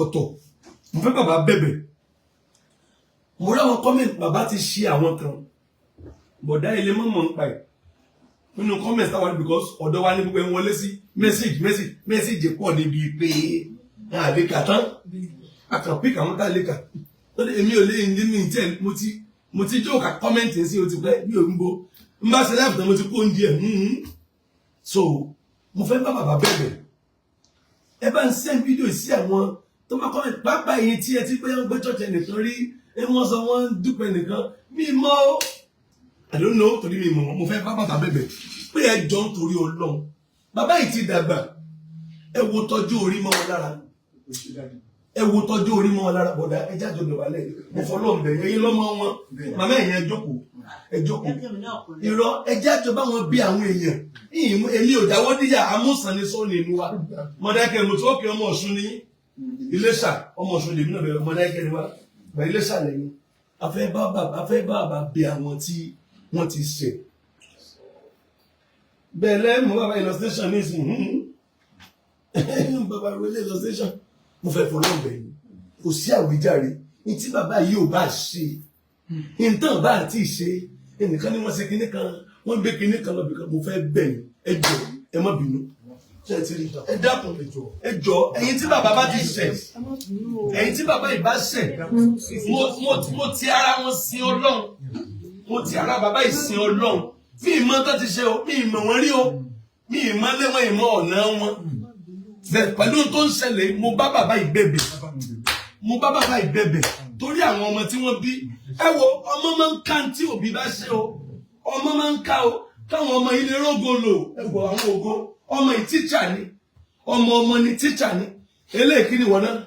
ọ̀tọ̀. Mo fẹ́ bàbá bẹ̀bẹ̀. Mo rí àwọn comment bàbá ti ṣe àwọn kan. Bọ̀dá ilé mọ́mọ́ ń pa ẹ̀. Nínú comment táwọn because ọ̀dọ́ wa ní gbogbo ẹ̀ wọlé sí message pọ̀ níbi pé àlékà tán. Àkànpí kàwọn tá lékà. Èmi ò lè ní mi tẹ́ mo ti jó ka comment sí o ti pẹ́ bí òun bo. N bá ṣe live tán mo ti kó oúnjẹ. So mo fẹ́ bá bàbá bẹ̀bẹ̀. Ẹ bá ń send video sí àwọn tó máa comment pápá èyí tí ẹ ti pé ń gbé church ẹnìkan rí. Wọ́n sọ wọ́n dúpẹ́ nìkan. Mi mọ́ I don't know torí mi mọ̀ mo fẹ́ bá bàbá bẹ̀bẹ̀. Pé ẹ jọ ń torí Ọlọ́run. Bàbá yìí ti dàgbà. Ẹ wo tọ́jú orí mọ́ wọn lára. Ẹ wo tọ́jú orí mọ́ wọn lára bọ̀dá. Ẹ jáde ọ̀dọ̀ wálẹ̀. Mo fọlọ́ bẹ̀ ẹ̀yin lọ́mọ wọn. Màmá ẹ̀yin ẹ jókòó. Ẹ jókòó. Irọ́ ẹ jáde bá wọn bí àwọn èèyàn. Èmi ò dáwọ́ díyà amúsàn ni sọ́ọ̀nì ìlú wa. Mọ̀dákẹ́ mo tó kí ọmọ Ọ̀ṣun ní Iléṣà. Ọmọ Ọ̀ṣun lèmi náà bẹ̀rẹ̀ mọ̀dákẹ́ ni wa. Bẹ̀ Iléṣà lẹ́yìn. A fẹ́ bá bàbá bí àwọn tí wọ́n ti ṣẹ̀. Bẹ̀lẹ́ mo bàbá ìlọ station ní ìsìn. Bàbá ìrọ̀lẹ́ ìlọ station. Mo fẹ́ fọlọ́ bẹ̀ yìí. Kò sí àwíjàre. Ní tí bàbá yìí ò bá ṣe. Ìtàn bá àti ṣe. Ẹnìkan ni wọ́n ṣe kinní kan. Wọ́n gbé kinní kan lọ́bì kan. Mo fẹ́ bẹ̀ yín. Ẹ jọ̀ọ́ ẹ má bínú. Ẹ dákun ẹ jọ̀ọ́ ẹ̀yin tí bàbá bá ti ṣẹ̀. Ẹ̀yin tí bàbá yìí bá ṣẹ̀. Mo ti ara wọn sin Ọlọ́run. Mo ti ara bàbá yìí sin Ọlọ́run. Mi ìmọ̀ tó ti ṣe o, mi ìmọ̀ wọn rí o, mi ìmọ̀ lẹ́wọ̀n ìmọ̀ ọ̀nà wọn. Pẹ̀lú tó ń ṣẹlẹ̀, mo bá bàbá yìí bẹ̀bẹ̀. Mo bá bàbá yìí bẹ̀bẹ̀ torí àwọn ọmọ tí wọ́n bí. Ẹ wo ọmọ máa ń ká tí òbí bá ṣe o. Ọmọ máa ń ká o. Káwọn ọmọ ilé rógo lò. Ẹ wo àwọn ògo. Ọmọ yìí tíṣà ni. Ọmọ ni tíṣà ni. Eléyìí kí ni wọ́n náà?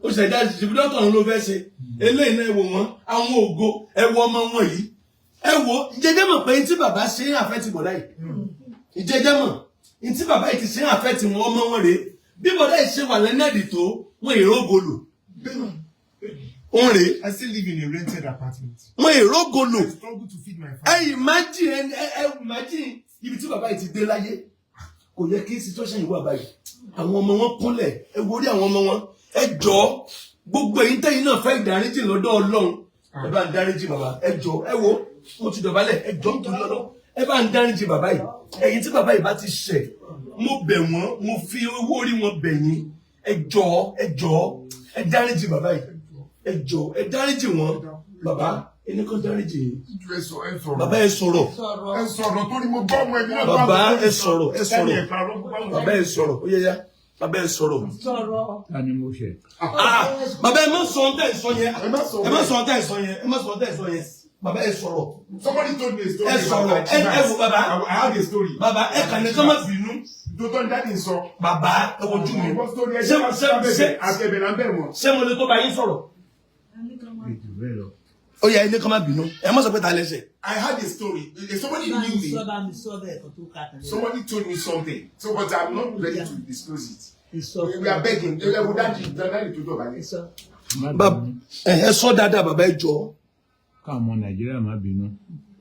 Ó ṣẹ̀dá ìṣèbídọ́tọ̀ ló fẹ́ ṣe. Eléyìí náà ẹ wò wọ́n. Àwọn ògo ẹ wo ọmọ wọn yìí. Ẹ wo jẹjẹ mọ̀ pé tí bàbá ṣe ń àfẹ́ ti bọ̀dá yìí. Ìjẹjẹ mọ̀ tí bàbá yìí ti ṣe ń àfẹ́ ti wọn ọmọ wọn rèé. Bí bọ̀dá yìí ṣe wà lẹ́nẹ́ẹ̀dì tó wọ́n ìrógolo. Only.
I still live in a rented apartment.
Mo irogolo.
I struggle to feed my family.
Imagine ibi tí bàbá yìí ti dé láyé. Kò yẹ kí situation yìí wà báyìí. Àwọn ọmọ wọn kúnlẹ̀, ẹ wo rí àwọn ọmọ wọn. Ẹ jọ̀ọ́, gbogbo ẹ̀yin tẹ́yin náà fẹ́ ìdáríjì lọ́dọ̀ Ọlọ́run. Ẹ bá ń dáríjì bàbá. Ẹ jọ̀ọ́, ẹ wo, mo ti dọ̀bálẹ̀, ẹ jọ̀ọ́ nítorí Ọlọ́run. Ẹ bá ń dáríjì bàbá yìí. Ẹ̀yin tí bàbá yìí bá ti ṣẹ̀, mo bẹ̀ wọ́n, mo fi owó orí wọn bẹ̀ yín. Ẹ jọ̀ọ́, ẹ dáríjì bàbá yìí. Ẹ jọ̀ọ́, ẹ dáríjì wọn. Bàbá, ẹni kan dáríjì yín. Bàbá ẹ sọ̀rọ̀.
Ẹ sọ̀rọ̀ tó ní mo gbọ́ ọmọ ẹ̀mí náà.
Bàbá ẹ sọ̀rọ̀. Bàbá ẹ sọ̀rọ̀. Ó yẹ ya. Bàbá ẹ sọ̀rọ̀.
Ta ni mo ṣe?
Bàbá ẹ má sọ ohun tẹ́ ẹ sọ yẹn. Ẹ má sọ ohun tẹ́ ẹ sọ yẹn. Ẹ má sọ ohun tẹ́ ẹ sọ yẹn. Bàbá ẹ sọ̀rọ̀.
Somebody told me a story.
Ẹ sọ̀rọ̀. Ẹ wo bàbá.
I have a story.
Bàbá ẹ kàn ní kọ́ má bínú.
Dótọ́ dáàdì sọ.
Bàbá ẹ wojú mi. Ṣé mo lè tó bá yín sọ̀rọ̀? Ó yẹ ẹni kọ́ má bínú. Ẹ má sọ pé ta lẹ́sẹ̀.
I had a story. Somebody knew me. Somebody told me something. So, but I'm not ready to disclose it. We are begging.
Ẹ sọ dáadáa bàbá ẹ jọ̀ọ́.
Káwọn ọmọ Nàìjíríà má bínú.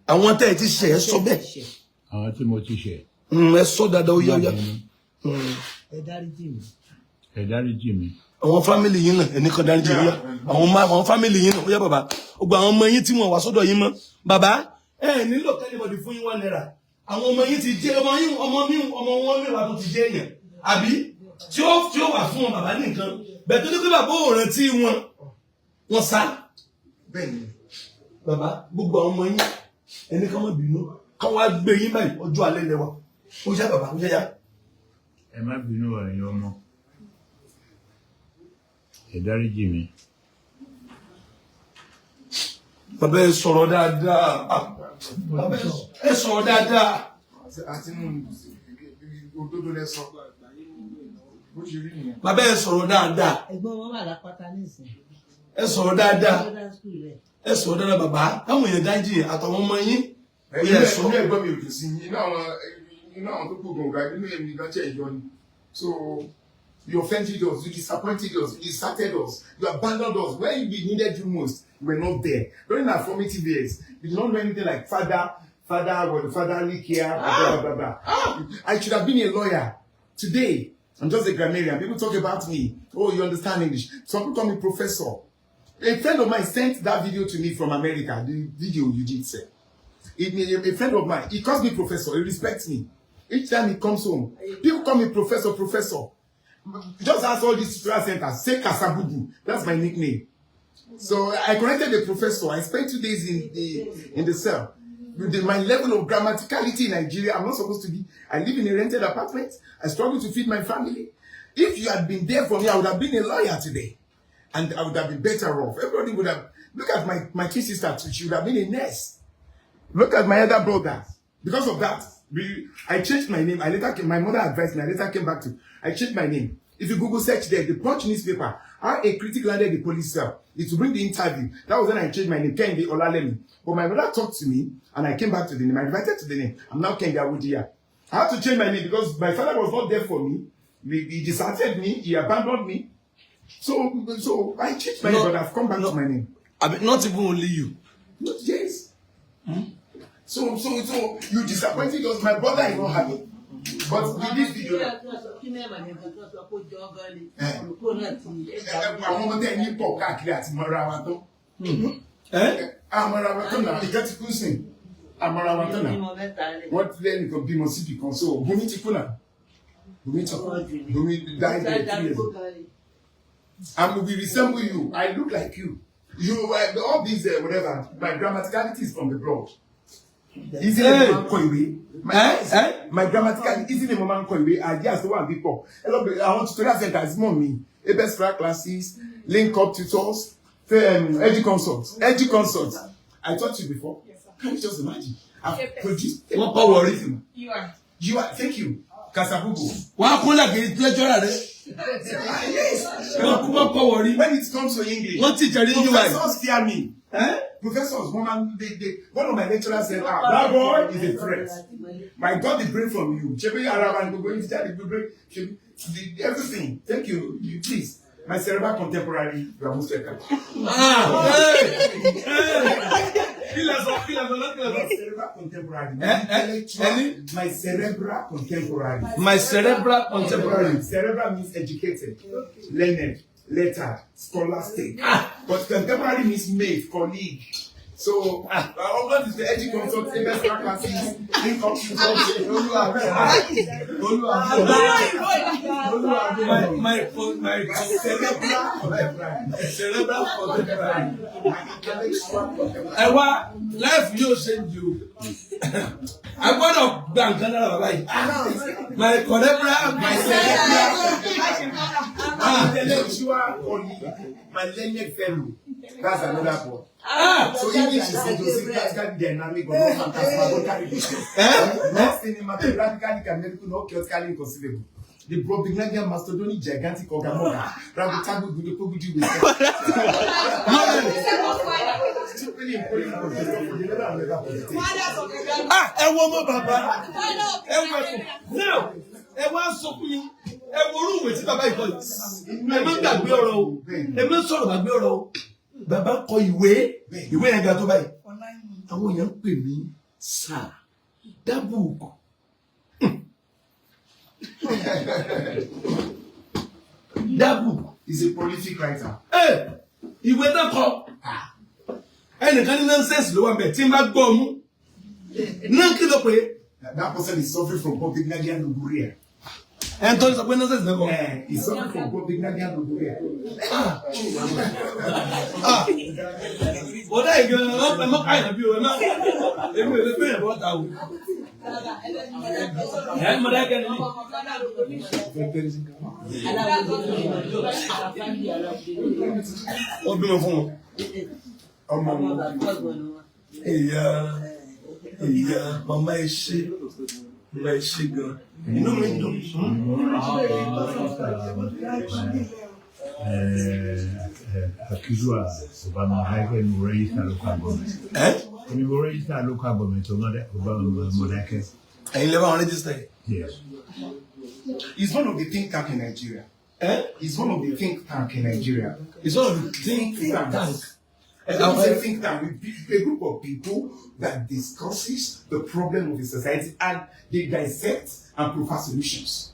Àwọn tẹ́ ẹ ti ṣẹ̀ ẹ sọ bẹ́ẹ̀.
Àwọn tí mo ti ṣẹ̀.
Ẹ sọ dáadáa ó yá ó yá.
Ẹ dáríjì mi.
Ẹ dáríjì mi.
Àwọn fámìlì yín náà ẹni kan dáríjì ó yá. Àwọn fámìlì yín náà ó yá bàbá. Gbogbo àwọn ọmọ yín tí wọ́n wá sọ́dọ̀ yín mọ́. Bàbá ẹ nílò kẹ́lẹ́bọ̀dì fún yín £1. Àwọn ọmọ yín ti jẹ́ ọmọ wọn mẹ́wàá tó ti jẹ́ èèyàn. Àbí tí ó wà fún wọn bàbá nìkan. Bẹ́ẹ̀ tó ní pé bàbá ò rántí wọn sá.
Bẹ́ẹ̀ni.
Bàbá gbogbo àwọn ọmọ yín ẹni kan má bínú. Kán wá gbé yín báyìí ọjọ́ alẹ́ lẹ́wà. Ó yá bàbá ó yá yá.
Ẹ má bínú ẹ̀yin ọmọ. Ẹ dáríjì mi.
Bàbá ẹ sọ̀rọ̀ dáadáa. Bàbá ẹ sọ̀rọ̀ dáadáa.
Àti nínú òdodo lẹ sọ. Bó ṣe rí nìyẹn.
Bàbá ẹ sọ̀rọ̀ dáadáa.
Ẹ̀gbọ́n wọn wà lápáta nísìnyí.
Ẹ sọ̀rọ̀ dáadáa. Ẹ sọ̀rọ̀ dáadáa bàbá. Káwọn èèyàn dájú àtàwọn ọmọ yín.
Ẹ̀yin ẹ̀gbọ́n mi ò dùn sí yín. Iná àwọn tó kú gbọ̀ngàn nínú èmi gan ṣe ìjọ ni. So you offended us, you disappointed us, you deserted us, you abandoned us. When we needed you most, you were not there. During our formative years, we did not know anything like fatherly care, blah, blah, blah. I should have been a lawyer. Today, I'm just a grammarian. People talk about me. Oh, you understand English. Some people call me professor. A friend of mine sent that video to me from America, the video you did say. A friend of mine, he calls me professor, he respects me. Each time he comes home, people call me professor. Just ask all these tutorial centers, say Kasabubu. That's my nickname. So I connected the professor. I spent 2 days in the cell. With my level of grammaticality in Nigeria, I'm not supposed to be. I live in a rented apartment. I struggle to feed my family. If you had been there for me, I would have been a lawyer today. And I would have been better off. Everybody would have. Look at my kid sister, she would have been a nurse. Look at my other brother. Because of that, I changed my name. My mother advised me. I later came back to. I changed my name. If you Google search there, the Punch newspaper, how a critic landed the police cell. It will bring the interview. That was when I changed my name, Kendi Olalemi. But my mother talked to me, and I came back to the name. I invited to the name. I'm now Kendi Awudia. I had to change my name because my father was not there for me. He deserted me. He abandoned me. So I changed my name, but I've come back to my name.
I mean, not even only you.
Yes. So you disappointed us. My brother is not happy. But with this video, àwọn ọmọdé ẹni pọ̀ káàkiri àti mọ́ra wa tó. Àmọ́ra wa tó náà ìkẹ́ ti kú sìn. Àmọ́ra wa tó náà. Wọ́n ti lẹ́nu kan bímọ síbi kan. So Bùnmi ti kú náà. Bùnmi died there 2 years ago. And we resemble you. I look like you. You all these whatever. My grammaticality is from the blood. Easy man koiwe. My grammaticality easy man koiwe. I just want people. I want tutorial centers mommy. Best classes, link up tutors, edu consults. I taught you before. Yes, sir. Can you just imagine? I've produced one powerism. You are. Thank you. Kasabugo. Yes. One power. When it comes to English, professors fear me. Professors, one of my lecturers said, that boy is a threat. My God, the brain from you. Everything. Thank you. Please. My cerebral contemporary, you are most welcome. My cerebral contemporary. My cerebral contemporary.
My cerebral contemporary.
Cerebral means educated, learned, lettered, scholastic. But contemporary means mate, colleague. So, what is the education consult investor classes?
My cerebral contemporary. Life you send you. I want to bank my cerebral,
my intellectual colleague, my learned fellow. That's another one. So English is practically dynamic or not phantasmagorically. Not cinematographically, chemically, not chaotically inconceivable. The Brobignagian mastodonic gigantic orgamoga, Rabitago Gudukogudu with stupidly important for the level of
a woman, Baba. Now, a one so me, a woman with Baba voice. A man that bureau, a man sort of a bureau. Baba kọ ìwé ẹ̀gá tó báyìí. Àwọn èèyàn ń pè mí sir that book. That book
is a prolific writer.
Ìwé náà kọ. Ẹnìkan ní nonsense ló wà bẹ́ẹ̀ tí n bá gbọ́ mú. Náà kí ló pé.
That person is suffering from Brobignagian logorrhea.
And don't say nonsense never.
He's suffering from Brobignagian logorrhea.
What are you going to I'm not kind of you. I'm not. They will be about that. I'm not going
Akizwa Obama Hake raised a local government. We raised a local government to Obama Modake.
I never registered.
Yes.
He's one of the think tank in Nigeria. He's one of the think tank in Nigeria.
He's one of the think tank.
It's a think tank, a group of people that discusses the problem of the society and they dissect and provide solutions.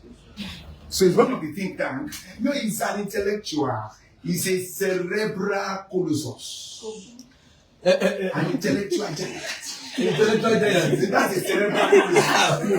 So he's one of the think tank. No, he's an intellectual. He's a cerebral colossus. An intellectual giant.
Intellectual giant.
That's a cerebral colossus.